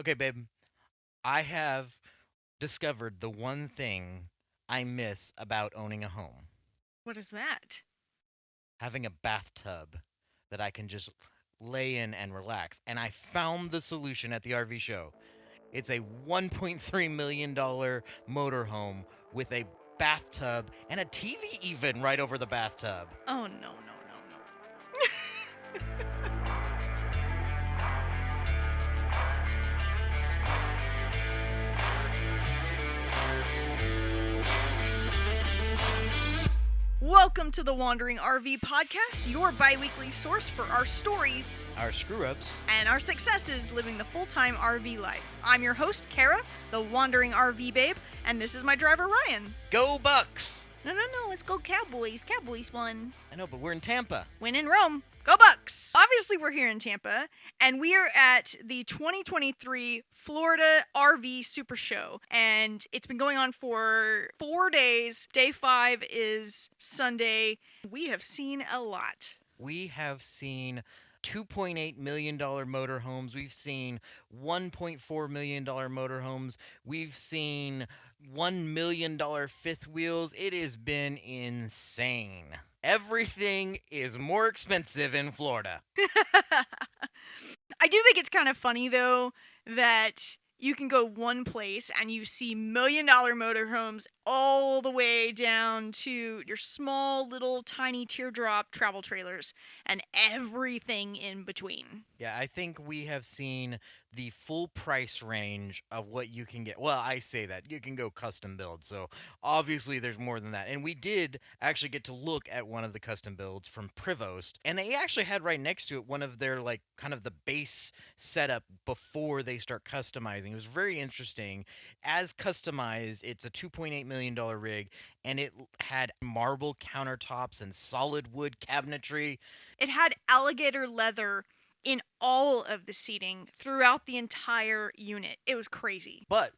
Okay, babe, I have discovered the one thing I miss about owning a home, What is that? having a bathtub that I can just lay in and relax. And I found the solution at the RV show. It's a $1.3 million motorhome with a bathtub and a TV even right over the bathtub. Oh, no, no, no, no. Welcome to the Wandering RV Podcast, your bi-weekly source for our stories Our screw ups. and our successes living the full-time RV life. I'm your host, Kara, the Wandering RV Babe, and this is my driver, Ryan. Go Bucks! No, let's go Cowboys. Cowboys won. I know, but we're in Tampa. Win in Rome. Go Bucks! Obviously, we're here in Tampa, and we are at the 2023 Florida RV Supershow, and it's been going on for 4 days. Day 5 is Sunday. We have seen a lot. We have seen $2.8 million motorhomes. We've seen $1.4 million motorhomes. We've seen $1 million fifth wheels. It has been insane. Everything is more expensive in Florida. I do think it's kind of funny, though, that you can go one place and you see $1 million motorhomes all the way down to your small little tiny teardrop travel trailers and everything in between. Yeah, I think we have seen the full price range of what you can get. Well, I say that. You can go custom build. So obviously there's more than that. And we did actually get to look at one of the custom builds from Prevost. And they actually had right next to it one of their like kind of the base setup before they start customizing. It was very interesting. As customized, it's a $2.8 million rig and it had marble countertops and solid wood cabinetry. It had alligator leather in all of the seating throughout the entire unit. It was crazy. But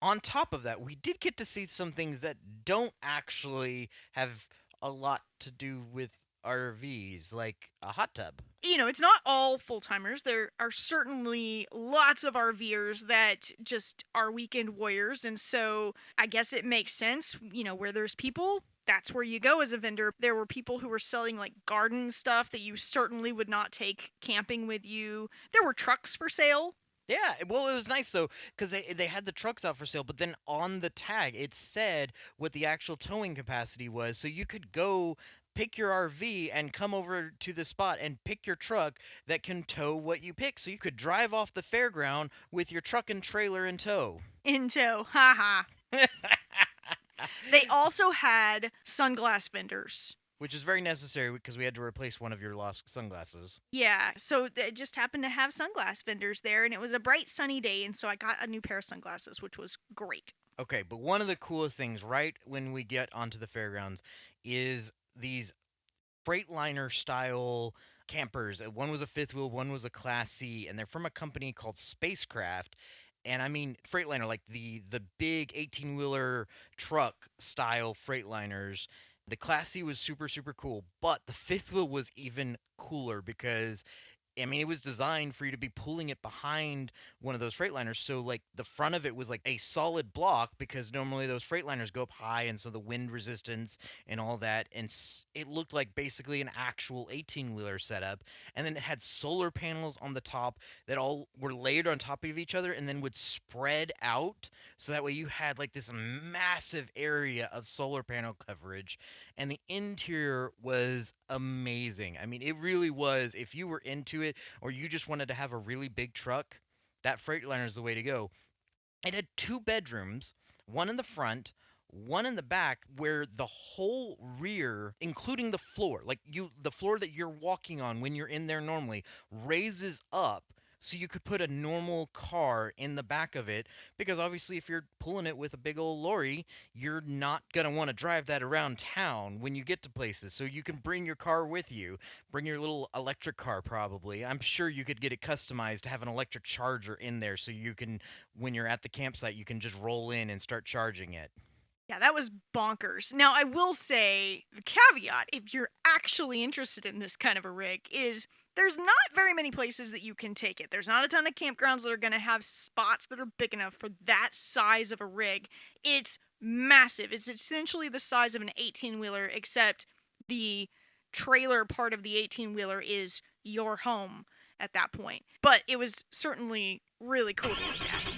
on top of that, we did get to see some things that don't actually have a lot to do with RVs, like a hot tub. You know, it's not all full timers. There are certainly lots of RVers that just are weekend warriors. And so I guess it makes sense, you know, where there's people, that's where you go as a vendor. There were people who were selling like garden stuff that you certainly would not take camping with you. There were trucks for sale. Yeah, well, it was nice though, because they had the trucks out for sale, but then on the tag it said what the actual towing capacity was, so you could go pick your RV and come over to the spot and pick your truck that can tow what you pick, so you could drive off the fairground with your truck and trailer in tow. In tow. Haha. They also had sunglass vendors. Which is very necessary because we had to replace one of your lost sunglasses. Yeah, so it just happened to have sunglass vendors there, and it was a bright sunny day, and so I got a new pair of sunglasses, which was great. Okay, but one of the coolest things right when we get onto the fairgrounds is these Freightliner style campers. One was a fifth wheel, one was a Class C, and they're from a company called Spacecraft. And I mean Freightliner, like the big 18-wheeler truck style Freightliners. The Class C was super cool, but the fifth wheel was even cooler because I mean, it was designed for you to be pulling it behind one of those Freightliners. So, like, the front of it was like a solid block because normally those Freightliners go up high, and so the wind resistance and all that. And it looked like basically an actual 18-wheeler setup. And then it had solar panels on the top that all were layered on top of each other and then would spread out. So that way you had like this massive area of solar panel coverage, and the interior was amazing. I mean, it really was. If you were into it or you just wanted to have a really big truck, that Freightliner is the way to go. It had two bedrooms, one in the front, one in the back, where the whole rear, including the floor, like the floor that you're walking on when you're in there normally, raises up so you could put a normal car in the back of it, because obviously if you're pulling it with a big old lorry, you're not going to want to drive that around town when you get to places. So you can bring your car with you. Bring your little electric car probably. I'm sure you could get it customized to have an electric charger in there so you can, when you're at the campsite, you can just roll in and start charging it. Yeah, that was bonkers. Now, I will say the caveat, if you're actually interested in this kind of a rig, is there's not very many places that you can take it. There's not a ton of campgrounds that are going to have spots that are big enough for that size of a rig. It's massive. It's essentially the size of an 18-wheeler, except the trailer part of the 18-wheeler is your home at that point. But it was certainly really cool to look at.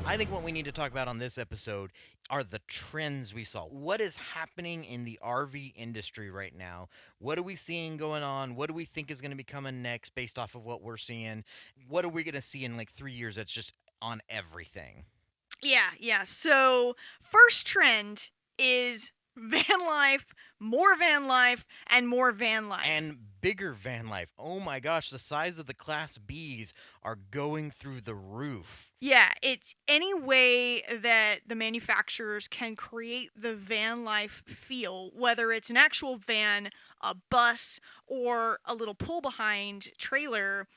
I think what we need to talk about on this episode are the trends we saw. What is happening in the RV industry right now? What are we seeing going on? What do we think is going to be coming next based off of what we're seeing? What are we going to see in like 3 years that's just on everything? Yeah. So, first trend is van life, and more van life. And bigger van life. Oh my gosh, the size of the Class Bs are going through the roof. Yeah, it's any way that the manufacturers can create the van life feel, whether it's an actual van, a bus, or a little pull behind trailer.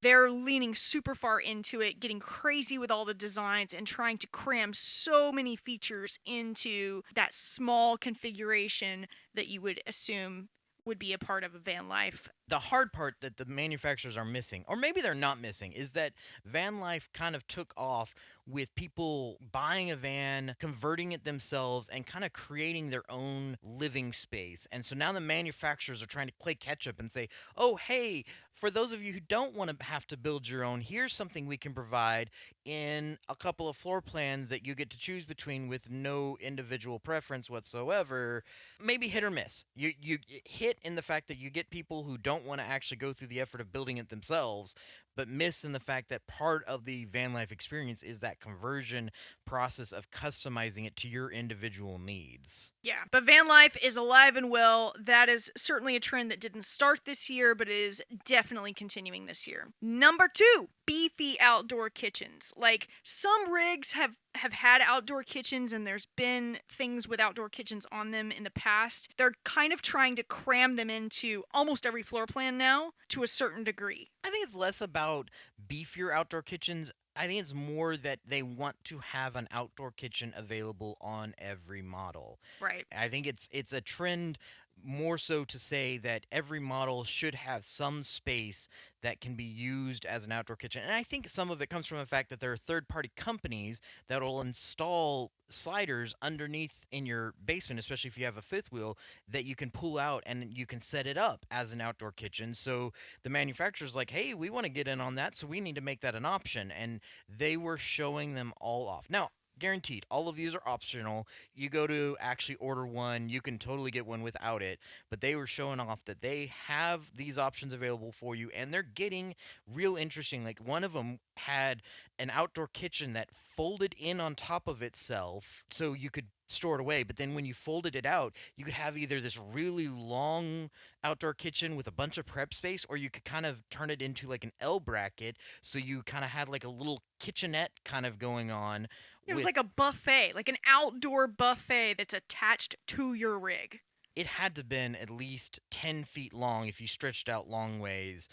They're leaning super far into it, getting crazy with all the designs and trying to cram so many features into that small configuration that you would assume would be a part of a van life. The hard part that the manufacturers are missing, or maybe they're not missing, is that van life kind of took off with people buying a van, converting it themselves, and kind of creating their own living space. And so now the manufacturers are trying to play catch up and say, oh, hey, for those of you who don't want to have to build your own, here's something we can provide in a couple of floor plans that you get to choose between with no individual preference whatsoever. Maybe hit or miss. You hit in the fact that you get people who don't want to actually go through the effort of building it themselves, but miss in the fact that part of the van life experience is that conversion process of customizing it to your individual needs. Yeah, but van life is alive and well. That is certainly a trend that didn't start this year, but is definitely continuing this year. Number 2, beefy outdoor kitchens. Like, some rigs have had outdoor kitchens and there's been things with outdoor kitchens on them in the past. They're kind of trying to cram them into almost every floor plan now to a certain degree. I think it's less about beefier outdoor kitchens. I think it's more that they want to have an outdoor kitchen available on every model. Right. I think it's a trend more so to say that every model should have some space that can be used as an outdoor kitchen. And I think some of it comes from the fact that there are third-party companies that will install sliders underneath in your basement, especially if you have a fifth wheel, that you can pull out and you can set it up as an outdoor kitchen. So the manufacturer's like, hey, we want to get in on that, so we need to make that an option. And they were showing them all off. Now, guaranteed, all of these are optional. You go to actually order one, you can totally get one without it. But they were showing off that they have these options available for you, and they're getting real interesting. Like, one of them had an outdoor kitchen that folded in on top of itself so you could store it away, but then when you folded it out, you could have either this really long outdoor kitchen with a bunch of prep space, or you could kind of turn it into like an L bracket, so you kind of had like a little kitchenette kind of going on. It was With like a buffet, like an outdoor buffet that's attached to your rig. it had to been at least 10 feet long if you stretched out long ways,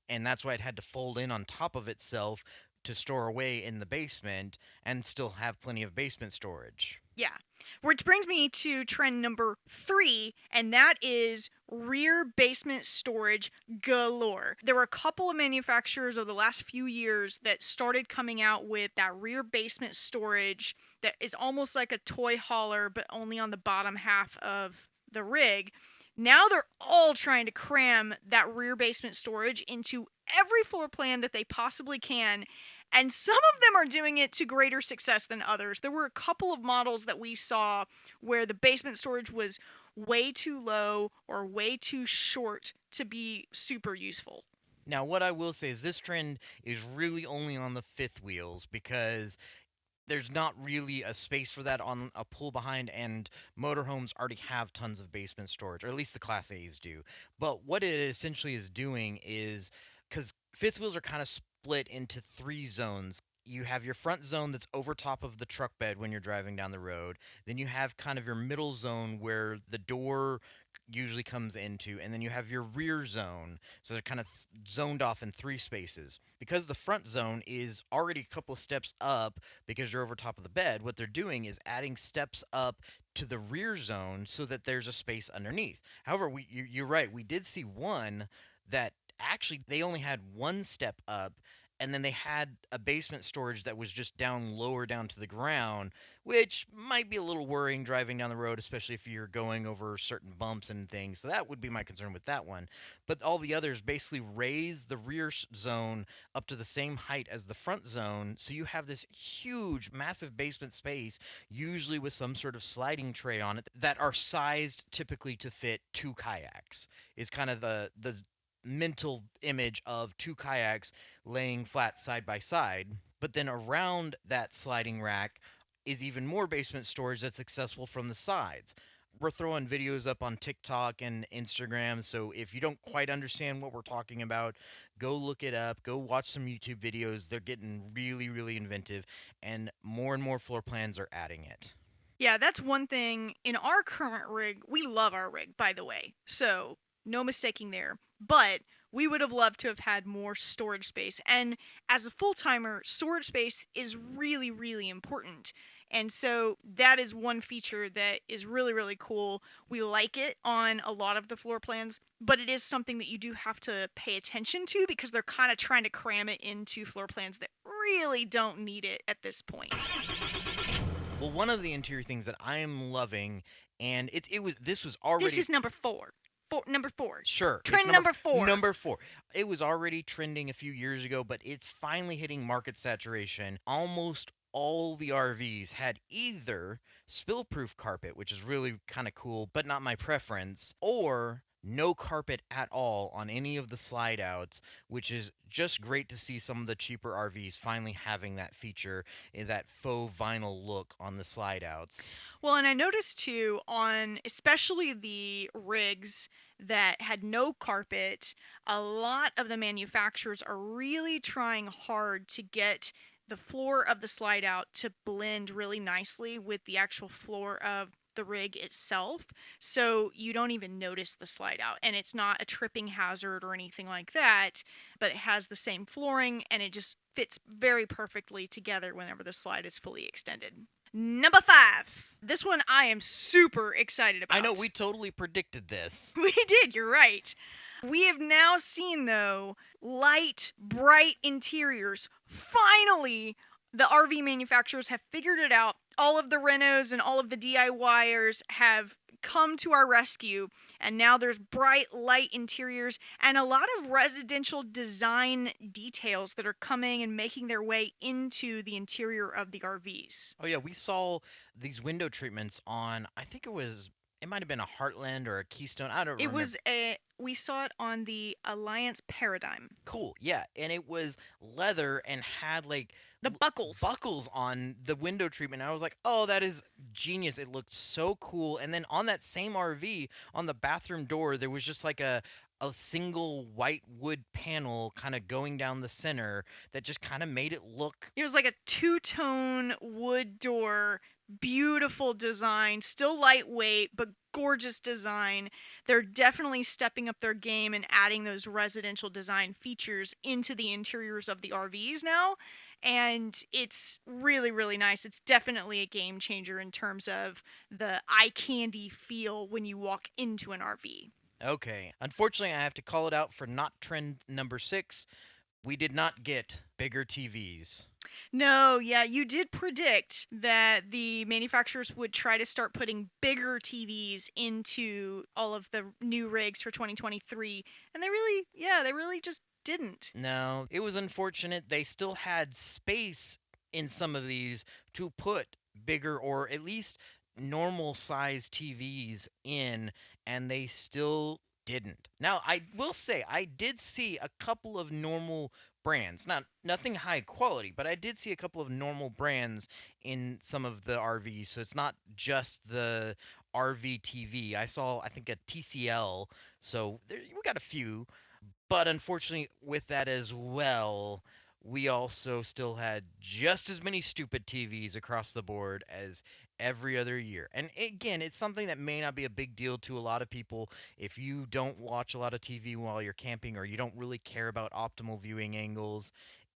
and that's why it had to fold in on top of itself to store away in the basement and still have plenty of basement storage. Yeah. Which brings me to trend number 3, and that is rear basement storage galore. There were a couple of manufacturers over the last few years that started coming out with that rear basement storage that is almost like a toy hauler, but only on the bottom half of the rig. Now they're all trying to cram that rear basement storage into every floor plan that they possibly can. And some of them are doing it to greater success than others. There were a couple of models that we saw where the basement storage was way too low or way too short to be super useful. Now, what I will say is this trend is really only on the fifth wheels because there's not really a space for that on a pull behind, and motorhomes already have tons of basement storage, or at least the Class A's do. But what it essentially is doing is, because fifth wheels are kind of split into three zones. You have your front zone that's over top of the truck bed when you're driving down the road. Then you have kind of your middle zone where the door usually comes into, and then you have your rear zone. So they're kind of zoned off in three spaces. Because the front zone is already a couple of steps up because you're over top of the bed, what they're doing is adding steps up to the rear zone so that there's a space underneath. However, you're right, we did see one that actually they only had one step up, and then they had a basement storage that was just down lower down to the ground, which might be a little worrying driving down the road, especially if you're going over certain bumps and things. So that would be my concern with that one. But all the others basically raise the rear zone up to the same height as the front zone, so you have this huge, massive basement space, usually with some sort of sliding tray on it, that are sized typically to fit two kayaks. Is kind of the mental image of two kayaks laying flat side by side. But then around that sliding rack is even more basement storage that's accessible from the sides. We're throwing videos up on TikTok and Instagram, so if you don't quite understand what we're talking about, go look it up, go watch some YouTube videos. They're getting really, really inventive, and more floor plans are adding it. Yeah, that's one thing in our current rig. We love our rig, by the way. So, no mistaking there. But we would have loved to have had more storage space. And as a full timer, storage space is really, really important. And so that is one feature that is really, really cool. We like it on a lot of the floor plans, but it is something that you do have to pay attention to because they're kind of trying to cram it into floor plans that really don't need it at this point. Well, one of the interior things that I am loving, and it was this was This already is number four. Number four. sure it's Trend number four. number four. It was already trending a few years ago, but it's finally hitting market saturation. Almost all the RVs had either spill-proof carpet, which is really kind of cool, but not my preference, or no carpet at all on any of the slide outs, which is just great to see some of the cheaper RVs finally having that feature, that faux vinyl look on the slide outs. Well, and I noticed too on especially the rigs that had no carpet, a lot of the manufacturers are really trying hard to get the floor of the slide out to blend really nicely with the actual floor of the rig itself, so you don't even notice the slide out, and it's not a tripping hazard or anything like that, but it has the same flooring and it just fits very perfectly together whenever the slide is fully extended. Number five. This one I am super excited about. I know we totally predicted this. We did, you're right. We have now seen, though, light, bright interiors. Finally, the RV manufacturers have figured it out. All of the renos and all of the DIYers have come to our rescue, and now there's bright light interiors and a lot of residential design details that are coming and making their way into the interior of the RVs. Oh yeah, we saw these window treatments on. I think it might have been a Heartland or a Keystone. I don't It remember. was a we saw it on the Alliance Paradigm. Cool, yeah, and it was leather and had like The buckles. buckles on the window treatment. I was like, oh, that is genius. It looked so cool. And then on that same RV, on the bathroom door, there was just like a single white wood panel kind of going down the center that just kind of made it look. It was like a two-tone wood door, beautiful design, still lightweight, but gorgeous design. They're definitely stepping up their game and adding those residential design features into the interiors of the RVs now. And it's really, really nice. It's definitely a game changer in terms of the eye candy feel when you walk into an RV. Okay. Unfortunately, I have to call it out for not trend number 6. We did not get bigger TVs. No, yeah, you did predict that the manufacturers would try to start putting bigger TVs into all of the new rigs for 2023, and they really just didn't. No, it was unfortunate. They still had space in some of these to put bigger or at least normal size TVs in, and they still didn't. Now, I will say I did see a couple of normal brands, not nothing high quality, but I did see a couple of normal brands in some of the RVs. So it's not just the RV TV. I saw I think a TCL. So we got a few, but unfortunately, with that as well, we also still had just as many stupid TVs across the board as every other year. And again, it's something that may not be a big deal to a lot of people if you don't watch a lot of TV while you're camping or you don't really care about optimal viewing angles.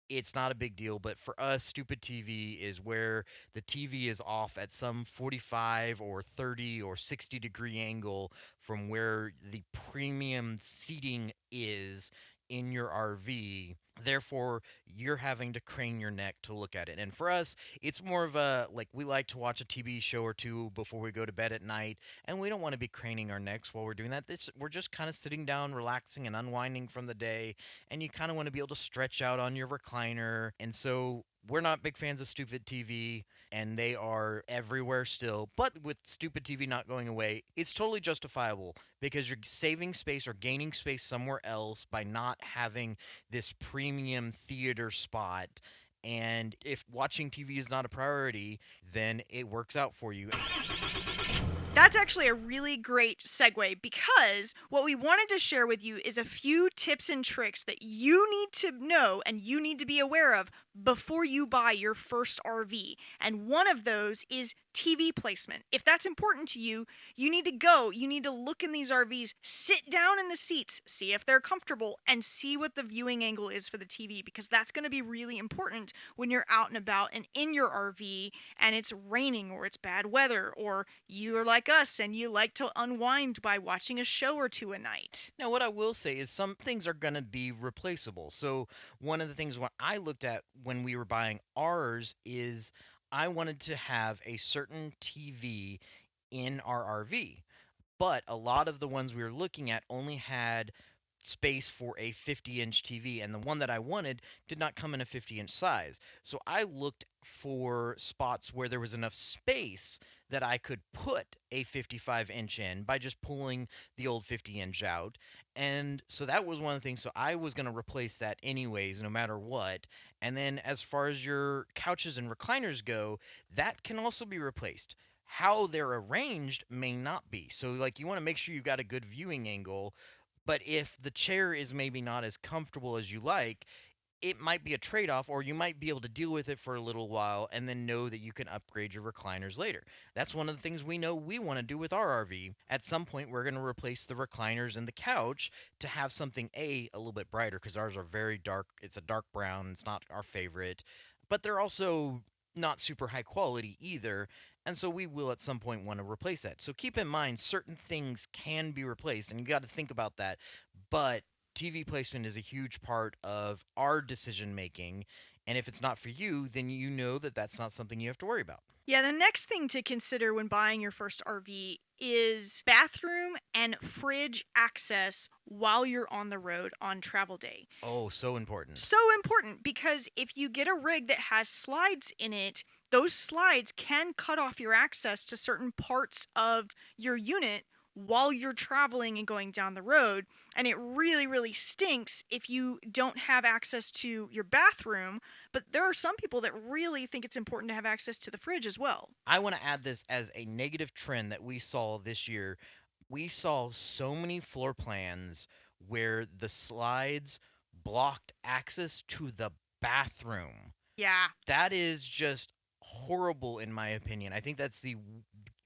It's not a big deal, but for us, stupid TV is where the TV is off at some 45 or 30 or 60 degree angle from where the premium seating is in your RV. Therefore, you're having to crane your neck to look at it. And for us, it's more of a like we like to watch a TV show or two before we go to bed at night, and we don't want to be craning our necks while we're doing that. We're just kind of sitting down, relaxing, and unwinding from the day, and you kind of want to be able to stretch out on your recliner. And so we're not big fans of stupid TV, and they are everywhere still. But with stupid TV not going away, it's totally justifiable because you're saving space or gaining space somewhere else by not having this premium theater spot. And if watching TV is not a priority, then it works out for you. That's actually a really great segue because what we wanted to share with you is a few tips and tricks that you need to know and you need to be aware of before you buy your first RV. And one of those is TV placement. If that's important to you, you need to go, you need to look in these RVs, sit down in the seats, see if they're comfortable, and see what the viewing angle is for the TV because that's going to be really important when you're out and about and in your RV and it's raining or it's bad weather or you're like us and you like to unwind by watching a show or two a night. Now, what I will say is some things are going to be replaceable. So, one of the things what I looked at when we were buying ours is I wanted to have a certain TV in our RV. But a lot of the ones we were looking at only had space for a 50-inch TV, and the one that I wanted did not come in a 50-inch size. So I looked for spots where there was enough space that I could put a 55-inch in by just pulling the old 50-inch out. And so that was one of the things. So I was going to replace that anyways, no matter what. And then as far as your couches and recliners go, that can also be replaced. How they're arranged may not be. So, like, you want to make sure you've got a good viewing angle, but if the chair is maybe not as comfortable as you like, it might be a trade off, or you might be able to deal with it for a little while and then know that you can upgrade your recliners later. That's one of the things we know we want to do with our RV. At some point, we're going to replace the recliners and the couch to have something a little bit brighter because ours are very dark. It's a dark brown, it's not our favorite, but they're also not super high quality either. And so we will at some point want to replace that. So keep in mind, certain things can be replaced, and you got to think about that. But TV placement is a huge part of our decision making. And if it's not for you, then you know that that's not something you have to worry about. Yeah, the next thing to consider when buying your first RV is bathroom and fridge access while you're on the road on travel day. Oh, so important. So important because if you get a rig that has slides in it, those slides can cut off your access to certain parts of your unit while you're traveling and going down the road. And it really, really stinks if you don't have access to your bathroom. But there are some people that really think it's important to have access to the fridge as well. I want to add this as a negative trend that we saw this year. We saw so many floor plans where the slides blocked access to the bathroom. Yeah. That is just horrible in my opinion. I think that's the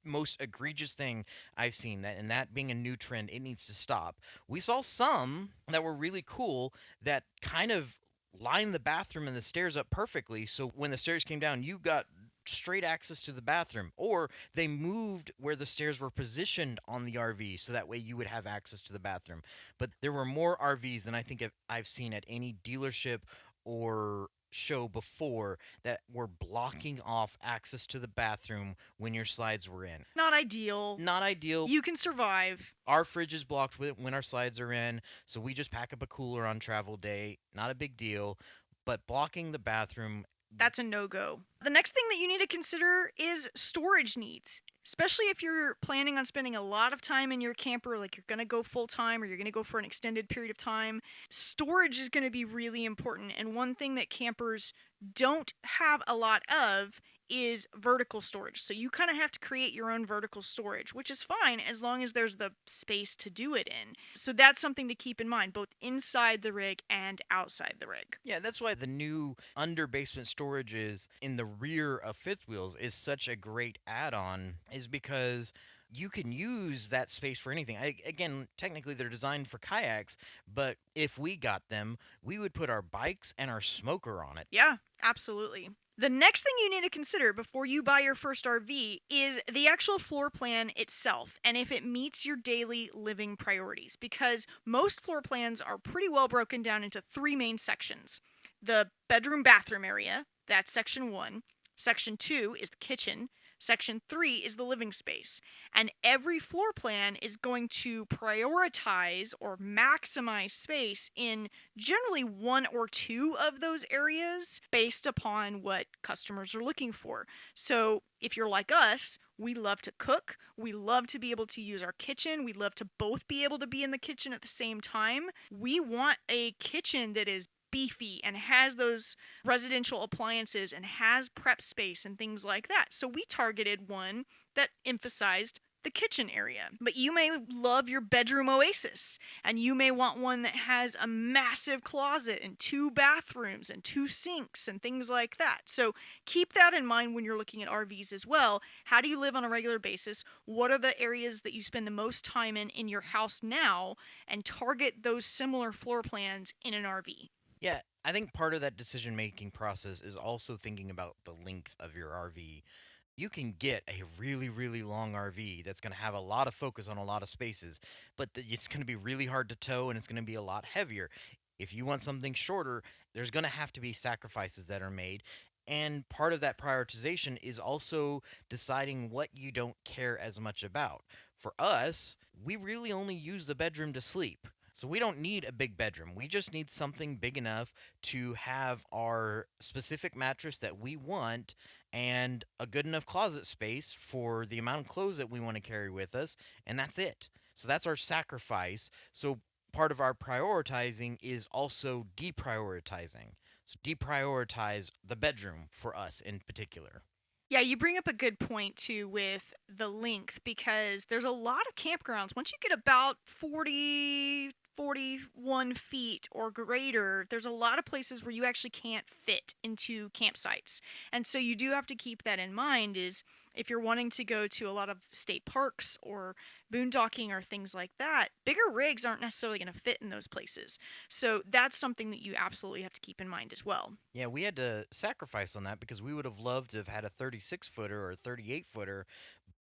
most egregious thing I've seen, that and that being a new trend, it needs to stop. We saw some that were really cool that kind of lined the bathroom and the stairs up perfectly, so when the stairs came down you got straight access to the bathroom, or they moved where the stairs were positioned on the RV so that way you would have access to the bathroom. But there were more RVs than I think I've seen at any dealership or show before that were blocking off access to the bathroom when your slides were in. Not ideal. Not ideal. You can survive. Our fridge is blocked when our slides are in, so we just pack up a cooler on travel day. Not a big deal, but blocking the bathroom, That's a no-go. The next thing that you need to consider is storage needs. Especially if you're planning on spending a lot of time in your camper, like you're going to go full-time or you're going to go for an extended period of time, storage is going to be really important. And one thing that campers don't have a lot of is vertical storage. So you kind of have to create your own vertical storage, which is fine as long as there's the space to do it in. So that's something to keep in mind, both inside the rig and outside the rig. yeah, that's why the new under basement storages in the rear of fifth wheels is such a great add-on, is because you can use that space for anything. Again, technically they're designed for kayaks, but if we got them, we would put our bikes and our smoker on it. Yeah, absolutely. The next thing you need to consider before you buy your first RV is the actual floor plan itself and if it meets your daily living priorities, because most floor plans are pretty well broken down into three main sections: the bedroom bathroom area, that's section one; section two is the kitchen; section three is the living space. And every floor plan is going to prioritize or maximize space in generally one or two of those areas based upon what customers are looking for. So, if you're like us, we love to cook, we love to be able to use our kitchen, we love to both be able to be in the kitchen at the same time. We want a kitchen that is beefy and has those residential appliances and has prep space and things like that. So we targeted one that emphasized the kitchen area. But you may love your bedroom oasis, and you may want one that has a massive closet and two bathrooms and two sinks and things like that. So keep that in mind when you're looking at RVs as well. How do you live on a regular basis? What are the areas that you spend the most time in your house now? And target those similar floor plans in an RV. Yeah, I think part of that decision making process is also thinking about the length of your RV. You can get a really, really long RV that's going to have a lot of focus on a lot of spaces, but it's going to be really hard to tow and it's going to be a lot heavier. If you want something shorter, there's going to have to be sacrifices that are made. And part of that prioritization is also deciding what you don't care as much about. For us, we really only use the bedroom to sleep. So we don't need a big bedroom. We just need something big enough to have our specific mattress that we want and a good enough closet space for the amount of clothes that we want to carry with us, and that's it. So that's our sacrifice. So part of our prioritizing is also deprioritizing. So deprioritize the bedroom for us in particular. Yeah, you bring up a good point too with the length, because there's a lot of campgrounds. Once you get about 41 feet or greater, there's a lot of places where you actually can't fit into campsites. And so you do have to keep that in mind, is if you're wanting to go to a lot of state parks or boondocking or things like that, bigger rigs aren't necessarily going to fit in those places. So that's something that you absolutely have to keep in mind as well. Yeah, we had to sacrifice on that because we would have loved to have had a 36 footer or a 38 footer,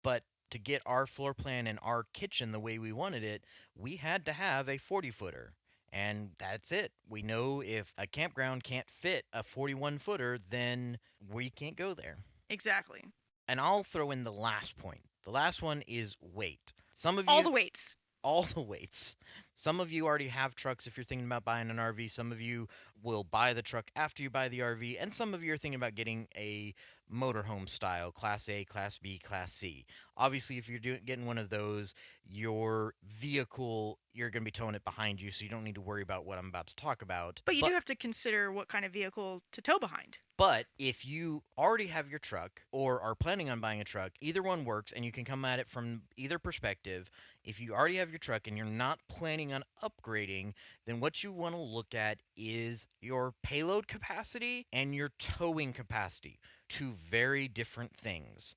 but to get our floor plan and our kitchen the way we wanted it, we had to have a 40 footer. And that's it. We know if a campground can't fit a 41 footer, then we can't go there. Exactly. And I'll throw in the last point. The last one is weight. Some of All you, the weights. all the weights. Some of you already have trucks if you're thinking about buying an RV. Some of you will buy the truck after you buy the RV. And some of you are thinking about getting a motorhome style, Class A, Class B, Class C. Obviously, if you're getting one of those, your vehicle, you're going to be towing it behind you, so you don't need to worry about what I'm about to talk about. But you do have to consider what kind of vehicle to tow behind. But if you already have your truck or are planning on buying a truck, either one works and you can come at it from either perspective. If you already have your truck and you're not planning on upgrading, then what you want to look at is your payload capacity and your towing capacity. Two very different things.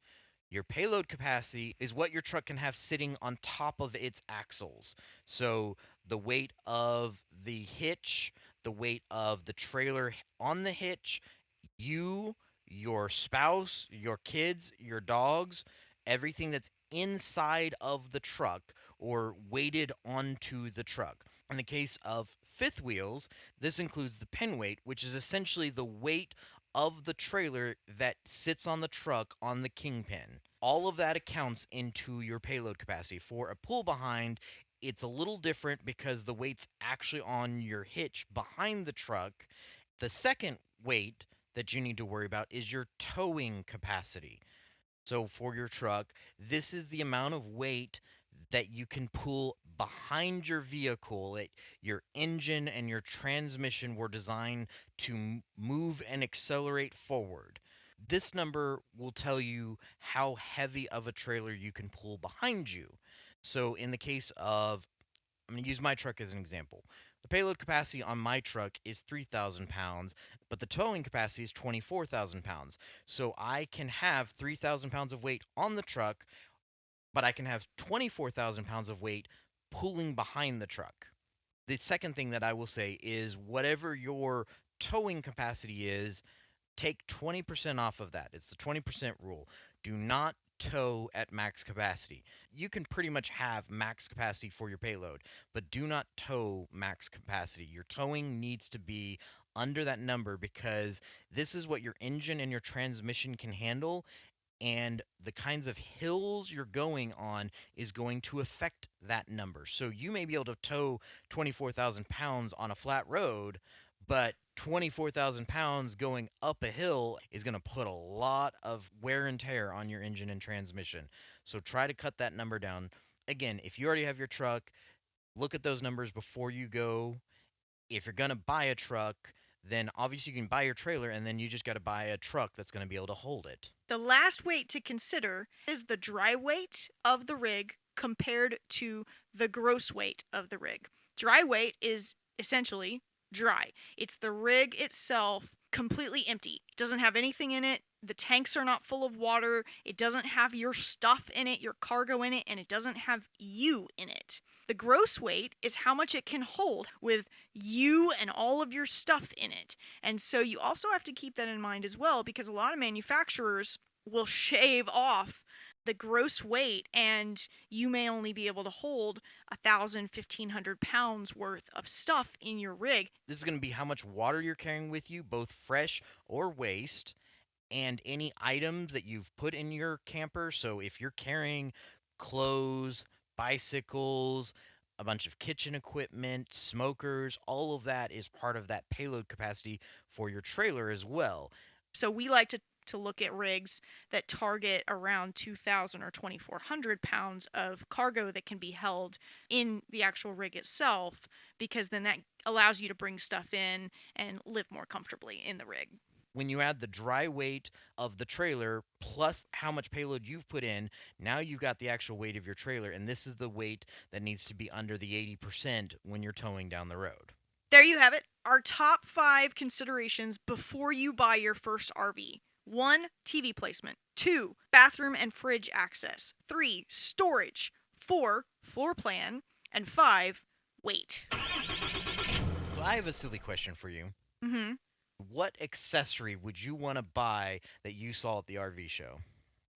Your payload capacity is what your truck can have sitting on top of its axles. So the weight of the hitch, the weight of the trailer on the hitch, you, your spouse, your kids, your dogs, everything that's inside of the truck or weighted onto the truck. In the case of fifth wheels, this includes the pin weight, which is essentially the weight of the trailer that sits on the truck on the kingpin. All of that accounts into your payload capacity. For a pull behind, it's a little different because the weight's actually on your hitch behind the truck. The second weight that you need to worry about is your towing capacity. So for your truck, this is the amount of weight that you can pull behind your vehicle. Your engine and your transmission were designed to move and accelerate forward. This number will tell you how heavy of a trailer you can pull behind you. So in the case of, I'm going to use my truck as an example. The payload capacity on my truck is 3,000 pounds, but the towing capacity is 24,000 pounds. So I can have 3,000 pounds of weight on the truck, but I can have 24,000 pounds of weight pulling behind the truck. The second thing that I will say is whatever your towing capacity is, take 20% off of that. It's the 20% rule. Do not tow at max capacity. You can pretty much have max capacity for your payload, but do not tow max capacity. Your towing needs to be under that number because this is what your engine and your transmission can handle, and the kinds of hills you're going on is going to affect that number. So you may be able to tow 24,000 pounds on a flat road, but 24,000 pounds going up a hill is going to put a lot of wear and tear on your engine and transmission. So try to cut that number down. Again, if you already have your truck, look at those numbers before you go. If you're going to buy a truck, then obviously you can buy your trailer and then you just got to buy a truck that's going to be able to hold it. The last weight to consider is the dry weight of the rig compared to the gross weight of the rig. Dry weight is essentially dry. It's the rig itself completely empty. It doesn't have anything in it. The tanks are not full of water. It doesn't have your stuff in it, your cargo in it, and it doesn't have you in it. The gross weight is how much it can hold with you and all of your stuff in it. And so you also have to keep that in mind as well, because a lot of manufacturers will shave off the gross weight and you may only be able to hold 1,000, 1,500 pounds worth of stuff in your rig. This is going to be how much water you're carrying with you, both fresh or waste, and any items that you've put in your camper. So if you're carrying clothes, bicycles, a bunch of kitchen equipment, smokers, all of that is part of that payload capacity for your trailer as well. So we like to look at rigs that target around 2,000 or 2,400 pounds of cargo that can be held in the actual rig itself, because then that allows you to bring stuff in and live more comfortably in the rig. When you add the dry weight of the trailer plus how much payload you've put in, now you've got the actual weight of your trailer, and this is the weight that needs to be under the 80% when you're towing down the road. There you have it. Our top 5 considerations before you buy your first RV. 1. TV placement. 2. Bathroom and fridge access. 3. Storage. 4. Floor plan. And 5. Weight. So I have a silly question for you. Mm-hmm. What accessory would you want to buy that you saw at the RV show?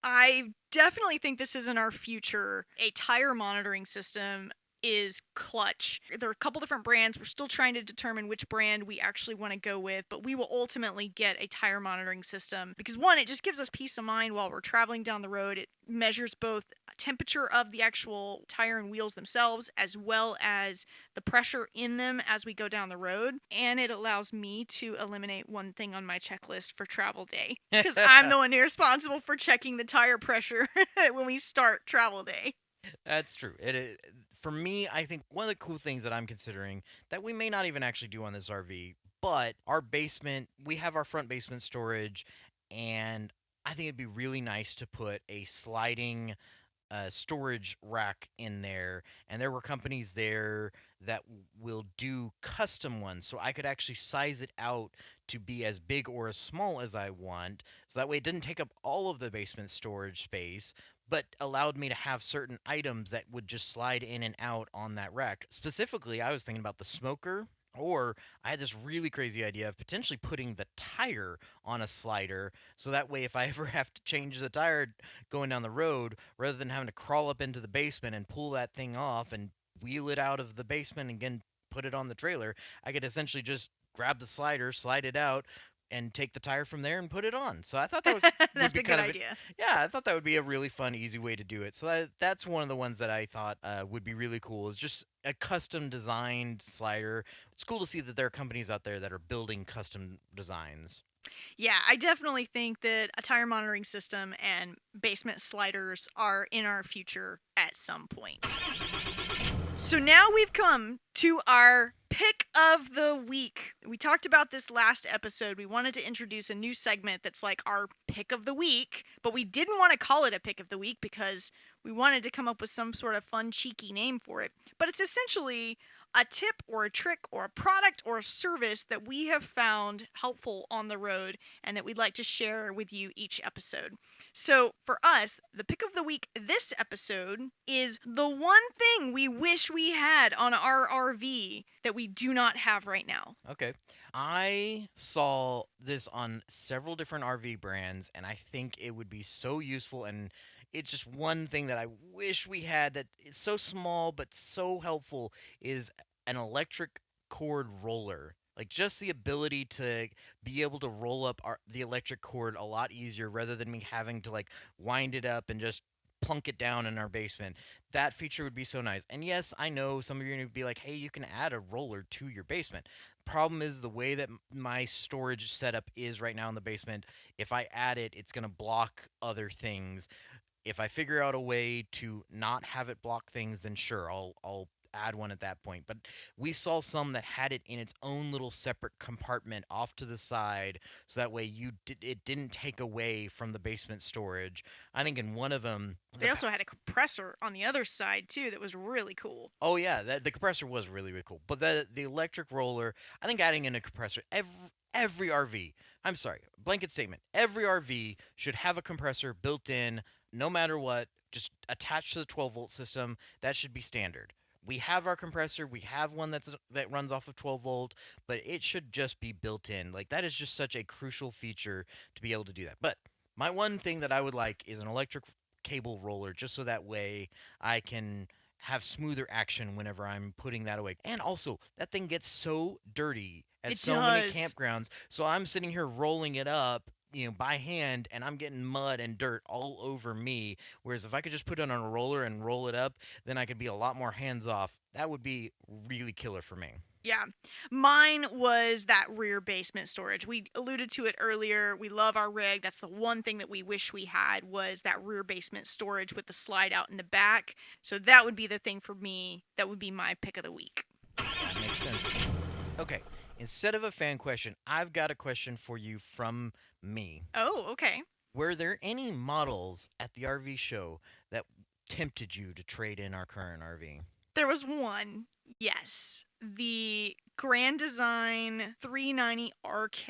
I definitely think this is in our future. A tire monitoring system is clutch. There are a couple different brands. We're still trying to determine which brand we actually want to go with, but we will ultimately get a tire monitoring system because, one, it just gives us peace of mind while we're traveling down the road. It measures both temperature of the actual tire and wheels themselves as well as the pressure in them as we go down the road, and it allows me to eliminate one thing on my checklist for travel day because I'm the one who's responsible for checking the tire pressure when we start travel day. That's true. It is, for me, I think one of the cool things that I'm considering that we may not even actually do on this RV, but our basement, we have our front basement storage, and I think it'd be really nice to put a sliding storage rack in there. And there were companies there that will do custom ones, so I could actually size it out to be as big or as small as I want. So that way it didn't take up all of the basement storage space, but allowed me to have certain items that would just slide in and out on that rack. Specifically, I was thinking about the smoker, or I had this really crazy idea of potentially putting the tire on a slider so that way if I ever have to change the tire going down the road, rather than having to crawl up into the basement and pull that thing off and wheel it out of the basement and again put it on the trailer, I could essentially just grab the slider, slide it out, and take the tire from there and put it on. So I thought that would That's be a good kind of idea. yeah, I thought that would be a really fun, easy way to do it. So that's one of the ones that I thought would be really cool. Is just a custom designed slider. It's cool to see that there are companies out there that are building custom designs. Yeah, I definitely think that a tire monitoring system and basement sliders are in our future at some point. So now we've come to our pick of the week. We talked about this last episode. We wanted to introduce a new segment that's like our pick of the week, but we didn't want to call it a pick of the week because we wanted to come up with some sort of fun, cheeky name for it. But it's essentially a tip or a trick or a product or a service that we have found helpful on the road and that we'd like to share with you each episode. So for us, the pick of the week this episode is the one thing we wish we had on our RV that we do not have right now. Okay. I saw this on several different RV brands, and I think it would be so useful. And it's just one thing that I wish we had that is so small but so helpful is an electric cord roller. Like just the ability to be able to roll up the electric cord a lot easier rather than me having to like wind it up and just plunk it down in our basement. That feature would be so nice. And yes, I know some of you are going to be like, hey, you can add a roller to your basement. Problem is the way that my storage setup is right now in the basement. If I add it, it's going to block other things. If I figure out a way to not have it block things, then sure, I'll add one at that point. But we saw some that had it in its own little separate compartment off to the side, so that way it didn't take away from the basement storage. I think in one of them, They also had a compressor on the other side too that was really cool. oh yeah, the compressor was really really cool. But the electric roller, I think adding in a compressor every RV. I'm sorry, blanket statement. Every RV should have a compressor built in, no matter what. Just attached to the 12-volt system. That should be standard. We have our compressor. We have one that runs off of 12 volt, but it should just be built in. Like that is just such a crucial feature to be able to do that. But my one thing that I would like is an electric cable roller, just so that way I can have smoother action whenever I'm putting that away. And also, that thing gets so dirty at It so many does. campgrounds. So I'm sitting here rolling it up, by hand, and I'm getting mud and dirt all over me. Whereas if I could just put it on a roller and roll it up, then I could be a lot more hands off. That would be really killer for me. Yeah. Mine was that rear basement storage. We alluded to it earlier. We love our rig. That's the one thing that we wish we had was that rear basement storage with the slide out in the back. So that would be the thing for me. That would be my pick of the week. That makes sense. Okay, instead of a fan question, I've got a question for you from me. Oh, okay. Were there any models at the RV show that tempted you to trade in our current RV? There was one. Yes. The Grand Design 390 RK,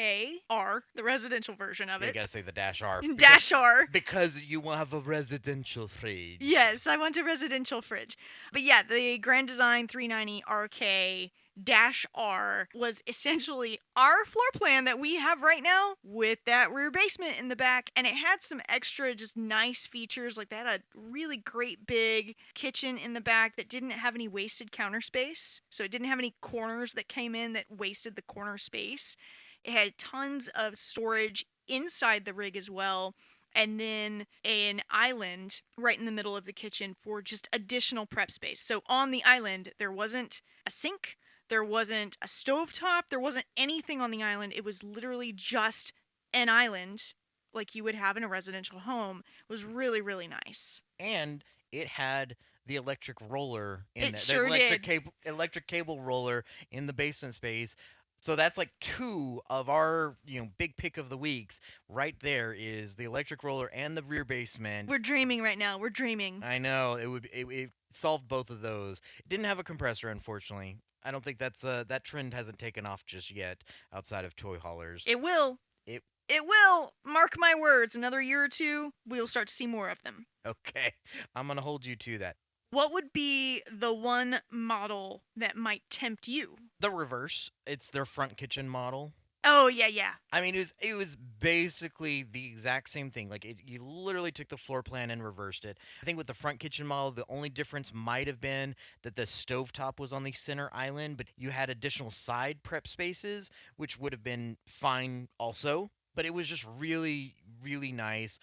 the residential version of Yeah, you it. gotta say the Dash R. Dash R. Because you will have a residential fridge. Yes, I want a residential fridge. But yeah, the Grand Design 390 RK Dash R was essentially our floor plan that we have right now with that rear basement in the back. And it had some extra just nice features. Like they had a really great big kitchen in the back that didn't have any wasted counter space. So it didn't have any corners that came in that wasted the corner space. It had tons of storage inside the rig as well, and then an island right in the middle of the kitchen for just additional prep space. So on the island, there wasn't a sink, there wasn't a stovetop, there wasn't anything on the island. It was literally just an island like you would have in a residential home. It was really, really nice. And it had the electric roller in It there. The sure did. electric cable roller in the basement space. So that's like two of our, big pick of the weeks. Right there is the electric roller and the rear basement. We're dreaming right now. We're dreaming. I know it solved both of those. It didn't have a compressor, unfortunately. I don't think that trend hasn't taken off just yet outside of toy haulers. It will. It It will. Mark my words. Another year or two, we will start to see more of them. okay. I'm gonna hold you to that. What would be the one model that might tempt you? The reverse. It's their front kitchen model. Oh, yeah, yeah. I mean, it was basically the exact same thing. Like you literally took the floor plan and reversed it. I think with the front kitchen model, the only difference might have been that the stovetop was on the center island, but you had additional side prep spaces, which would have been fine also. But it was just really, really nice.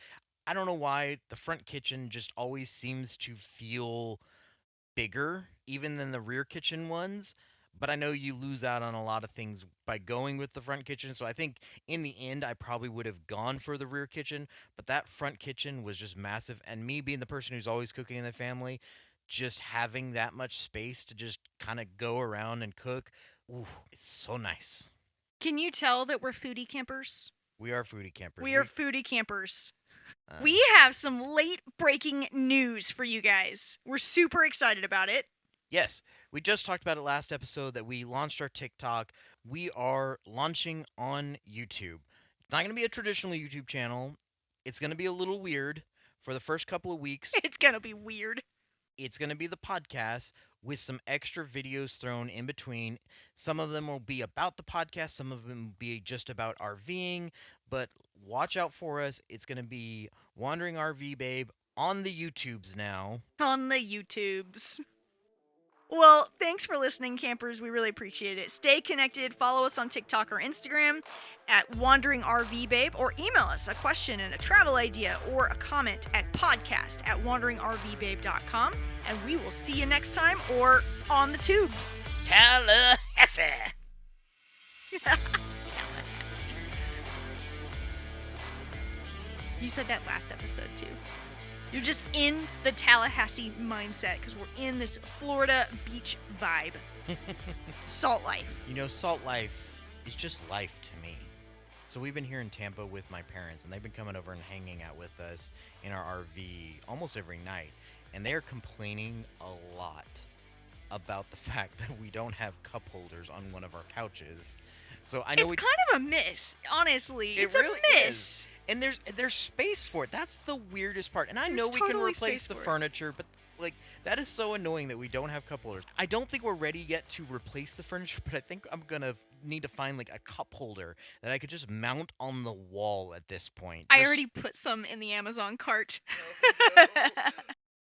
I don't know why the front kitchen just always seems to feel bigger even than the rear kitchen ones, but I know you lose out on a lot of things by going with the front kitchen. So I think in the end, I probably would have gone for the rear kitchen, but that front kitchen was just massive. And me being the person who's always cooking in the family, just having that much space to just kind of go around and cook, ooh, it's so nice. Can you tell that we're foodie campers? We are foodie campers. We are foodie campers. Uh, We have some late breaking news for you guys. We're super excited about it. Yes, we just talked about it last episode that we launched our TikTok. We are launching on YouTube. It's not going to be a traditional YouTube channel. It's going to be a little weird for the first couple of weeks. It's gonna be weird. It's going to be the podcast with some extra videos thrown in between. Some of them will be about the podcast, some of them will be just about RVing, but watch out for us. It's going to be Wandering RV Babe on the YouTubes now. On the YouTubes. Well, thanks for listening, campers. We really appreciate it. Stay connected. Follow us on TikTok or Instagram at Wandering RV Babe, or email us a question and a travel idea or a comment at podcast@wanderingrvbabe.com. And we will see you next time or on the tubes. Tallahassee! Tallahassee. You said that last episode too. You're just in the Tallahassee mindset because we're in this Florida beach vibe. Salt life. You know, salt life is just life to me. So we've been here in Tampa with my parents, and they've been coming over and hanging out with us in our RV almost every night. And they're complaining a lot about the fact that we don't have cup holders on one of our couches. So I know It's kind of a miss, honestly. It's really a miss. is. And there's space for it. That's the weirdest part. And I There's know we totally can replace space the for it. furniture, but like that is so annoying that we don't have cup holders. I don't think we're ready yet to replace the furniture, but I think I'm gonna need to find like a cup holder that I could just mount on the wall at this point. I Just- already put some in the Amazon cart.